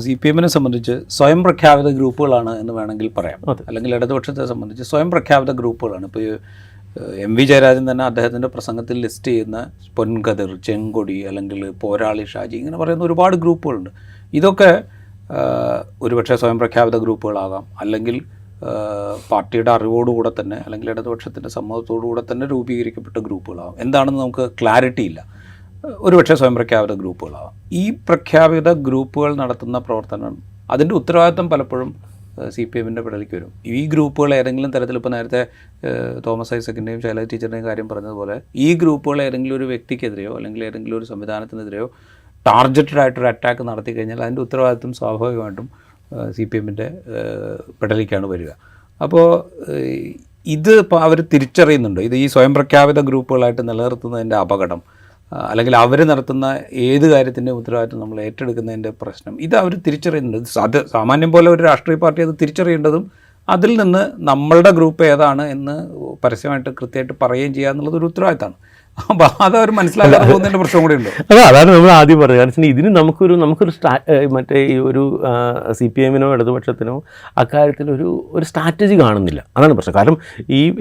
CPM-നെ സംബന്ധിച്ച് സ്വയം പ്രഖ്യാപിത ഗ്രൂപ്പുകളാണ് എന്ന് വേണമെങ്കിൽ പറയാം. അല്ലെങ്കിൽ ഇടതുപക്ഷത്തെ സംബന്ധിച്ച് സ്വയം പ്രഖ്യാപിത ഗ്രൂപ്പുകളാണ്. ഇപ്പോൾ MV ജയരാജൻ തന്നെ അദ്ദേഹത്തിൻ്റെ പ്രസംഗത്തിൽ ലിസ്റ്റ് ചെയ്യുന്ന പൊൻകതിർ, ചെങ്കൊടി, അല്ലെങ്കിൽ പോരാളി ഷാജി, ഇങ്ങനെ പറയുന്ന ഒരുപാട് ഗ്രൂപ്പുകളുണ്ട്. ഇതൊക്കെ ഒരുപക്ഷെ സ്വയം പ്രഖ്യാപിത ഗ്രൂപ്പുകളാകാം, അല്ലെങ്കിൽ പാർട്ടിയുടെ അറിവോടുകൂടെ തന്നെ അല്ലെങ്കിൽ ഇടതുപക്ഷത്തിൻ്റെ സമ്മതത്തോടുകൂടെ തന്നെ രൂപീകരിക്കപ്പെട്ട ഗ്രൂപ്പുകളാകാം. എന്താണെന്ന് നമുക്ക് ക്ലാരിറ്റി ഇല്ല. ഒരുപക്ഷെ സ്വയം പ്രഖ്യാപിത ഗ്രൂപ്പുകളാവാം. ഈ പ്രഖ്യാപിത ഗ്രൂപ്പുകൾ നടത്തുന്ന പ്രവർത്തനം, അതിൻ്റെ ഉത്തരവാദിത്വം പലപ്പോഴും CPM-ൻ്റെ പിടലിക്ക് വരും. ഈ ഗ്രൂപ്പുകൾ ഏതെങ്കിലും തരത്തിൽ, ഇപ്പോൾ നേരത്തെ തോമസ് ഐസക്കിൻ്റെയും ശൈലജ ടീച്ചറിൻ്റെയും കാര്യം പറഞ്ഞതുപോലെ, ഈ ഗ്രൂപ്പുകൾ ഏതെങ്കിലും ഒരു വ്യക്തിക്കെതിരെയോ അല്ലെങ്കിൽ ഏതെങ്കിലും ഒരു സംവിധാനത്തിനെതിരെയോ ടാർഗറ്റഡ് ആയിട്ടൊരു അറ്റാക്ക് നടത്തി കഴിഞ്ഞാൽ അതിൻ്റെ ഉത്തരവാദിത്വം സ്വാഭാവികമായിട്ടും CPM-ൻ്റെ പിടലിക്കാണ് വരിക. അപ്പോൾ ഇത് ഇപ്പോൾ അവർ തിരിച്ചറിയുന്നുണ്ട്. ഇത് ഈ സ്വയം പ്രഖ്യാപിത ഗ്രൂപ്പുകളായിട്ട് നിലനിർത്തുന്നതിൻ്റെ അപകടം, അല്ലെങ്കിൽ അവർ നടത്തുന്ന ഏത് കാര്യത്തിൻ്റെ ഉത്തരവാദിത്വം നമ്മൾ ഏറ്റെടുക്കുന്നതിൻ്റെ പ്രശ്നം, ഇത് അവർ തിരിച്ചറിയുന്നുണ്ട്. അത് സാമാന്യം പോലെ ഒരു രാഷ്ട്രീയ പാർട്ടി അത് തിരിച്ചറിയേണ്ടതും അതിൽ നിന്ന് നമ്മളുടെ ഗ്രൂപ്പ് ഏതാണ് എന്ന് പരസ്യമായിട്ട് കൃത്യമായിട്ട് പറയുകയും ചെയ്യുക എന്നുള്ളത് ഒരു ഉത്തരവാദിത്തമാണ്. അപ്പോൾ അതവർ മനസ്സിലാക്കാതെ പോകുന്നതിൻ്റെ പ്രശ്നം കൂടി ഉണ്ട്. അതാണ് നമ്മൾ ആദ്യം പറഞ്ഞത്. കാരണം ഇതിന് നമുക്കൊരു മറ്റേ ഈ ഒരു CPM-നോ ഇടതുപക്ഷത്തിനോ അക്കാര്യത്തിൽ ഒരു സ്ട്രാറ്റജി കാണുന്നില്ല. അതാണ് പ്രശ്നം. കാരണം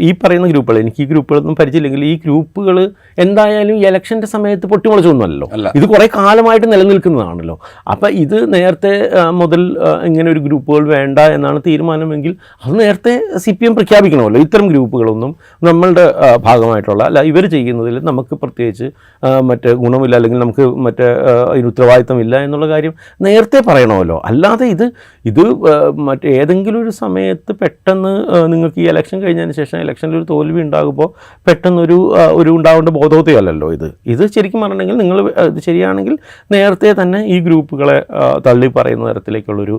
ഈ പറയുന്ന ഗ്രൂപ്പുകൾ, എനിക്ക് ഈ ഗ്രൂപ്പുകളൊന്നും പരിചയമില്ലെങ്കിൽ ഈ ഗ്രൂപ്പുകൾ എന്തായാലും ഇലക്ഷൻ്റെ സമയത്ത് പൊട്ടിമുളച്ചൊന്നുമല്ലോ, ഇത് കുറേ കാലമായിട്ട് നിലനിൽക്കുന്നതാണല്ലോ. അപ്പം ഇത് നേരത്തെ മുതൽ ഇങ്ങനെ ഒരു ഗ്രൂപ്പുകൾ വേണ്ട എന്നാണ് തീരുമാനമെങ്കിൽ അത് നേരത്തെ CPM പ്രഖ്യാപിക്കണമല്ലോ. ഇത്തരം ഗ്രൂപ്പുകളൊന്നും നമ്മളുടെ ഭാഗമായിട്ടുള്ള അല്ല, ഇവർ ചെയ്യുന്നതിൽ നമുക്ക് പ്രത്യേകിച്ച് മറ്റേ ഗുണമില്ല, അല്ലെങ്കിൽ നമുക്ക് മറ്റേ അതിന് ഉത്തരവാദിത്തമില്ല എന്നുള്ള കാര്യം നേരത്തെ പറയണമല്ലോ. അല്ലാതെ ഇത് മറ്റേ ഏതെങ്കിലും ഒരു സമയത്ത് പെട്ടെന്ന് നിങ്ങൾക്ക് ഈ ഇലക്ഷൻ കഴിഞ്ഞതിന് ശേഷം ഇലക്ഷനിൽ ഒരു തോൽവി ഉണ്ടാകുമ്പോൾ പെട്ടെന്നൊരു ഉണ്ടാവേണ്ട ബോധോദയമല്ലല്ലോ ഇത് ശരിക്കും പറഞ്ഞിട്ടുണ്ടെങ്കിൽ നിങ്ങൾ ഇത് ശരിയാണെങ്കിൽ നേരത്തെ തന്നെ ഈ ഗ്രൂപ്പുകളെ തള്ളി പറയുന്ന തരത്തിലേക്കുള്ളൊരു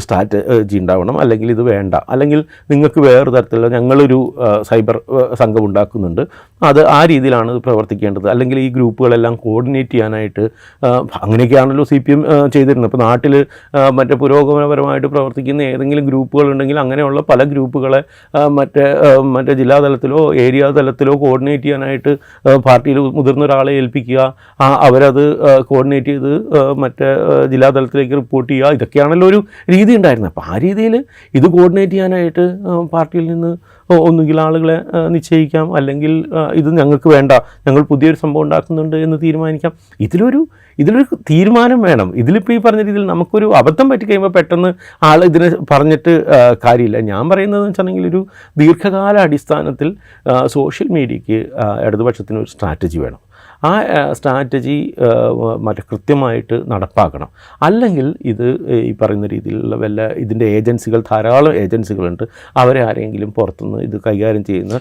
സ്ട്രാറ്റജി ഉണ്ടാവണം. അല്ലെങ്കിൽ ഇത് വേണ്ട, അല്ലെങ്കിൽ നിങ്ങൾക്ക് വേറൊരു തരത്തിലുള്ള ഞങ്ങളൊരു സൈബർ സംഘം ഉണ്ടാക്കുന്നുണ്ട്, അത് ആ രീതിയിലാണ് പ്രവർത്തിക്കേണ്ടത്. അല്ലെങ്കിൽ ഈ ഗ്രൂപ്പുകളെല്ലാം കോർഡിനേറ്റ് ചെയ്യാനായിട്ട് അങ്ങനെയൊക്കെയാണല്ലോ CPM ചെയ്തിരുന്നത്. ഇപ്പോൾ നാട്ടിൽ മറ്റേ പുരോഗമനപരമായിട്ട് പ്രവർത്തിക്കുന്ന ഏതെങ്കിലും ഗ്രൂപ്പുകളുണ്ടെങ്കിൽ അങ്ങനെയുള്ള പല ഗ്രൂപ്പുകളെ മറ്റേ ജില്ലാ തലത്തിലോ ഏരിയ തലത്തിലോ കോർഡിനേറ്റ് ചെയ്യാനായിട്ട് പാർട്ടിയിൽ മുതിർന്ന ഒരാളെ ഏൽപ്പിക്കുക, അവരത് കോർഡിനേറ്റ് ചെയ്ത് മറ്റേ ജില്ലാ തലത്തിലേക്ക് റിപ്പോർട്ട് ചെയ്യുക, ഇതൊക്കെയാണല്ലോ ഒരു രീതി ഉണ്ടായിരുന്നത്. അപ്പോൾ ആ രീതിയിൽ ഇത് കോർഡിനേറ്റ് ചെയ്യാനായിട്ട് പാർട്ടിയിൽ നിന്ന് ഒന്നുകിൽ ആളുകളെ നിശ്ചയിക്കാം, അല്ലെങ്കിൽ ഇത് ഞങ്ങൾക്ക് വേണ്ട, ഞങ്ങൾ പുതിയൊരു സംഭവം ഉണ്ടാക്കുന്നുണ്ട് എന്ന് തീരുമാനിക്കാം. ഇതിലൊരു തീരുമാനം വേണം. ഇതിലിപ്പോൾ ഈ പറഞ്ഞ രീതിയിൽ നമുക്കൊരു അബദ്ധം പറ്റിക്കഴിയുമ്പോൾ പെട്ടെന്ന് ആൾ ഇതിനെ പറഞ്ഞിട്ട് കാര്യമില്ല. ഞാൻ പറയുന്നതെന്ന് വെച്ചിട്ടുണ്ടെങ്കിൽ ഒരു ദീർഘകാല അടിസ്ഥാനത്തിൽ സോഷ്യൽ മീഡിയയ്ക്ക് ഇടതുപക്ഷത്തിന് ഒരു സ്ട്രാറ്റജി വേണം. ആ സ്ട്രാറ്റജി കൃത്യമായിട്ട് നടപ്പാക്കണം. അല്ലെങ്കിൽ ഇത് ഈ പറയുന്ന രീതിയിലുള്ള ഇതിൻ്റെ ധാരാളം ഏജൻസികളുണ്ട്, അവരെ ആരെങ്കിലും പുറത്തുനിന്ന് ഇത് കൈകാര്യം ചെയ്യുന്ന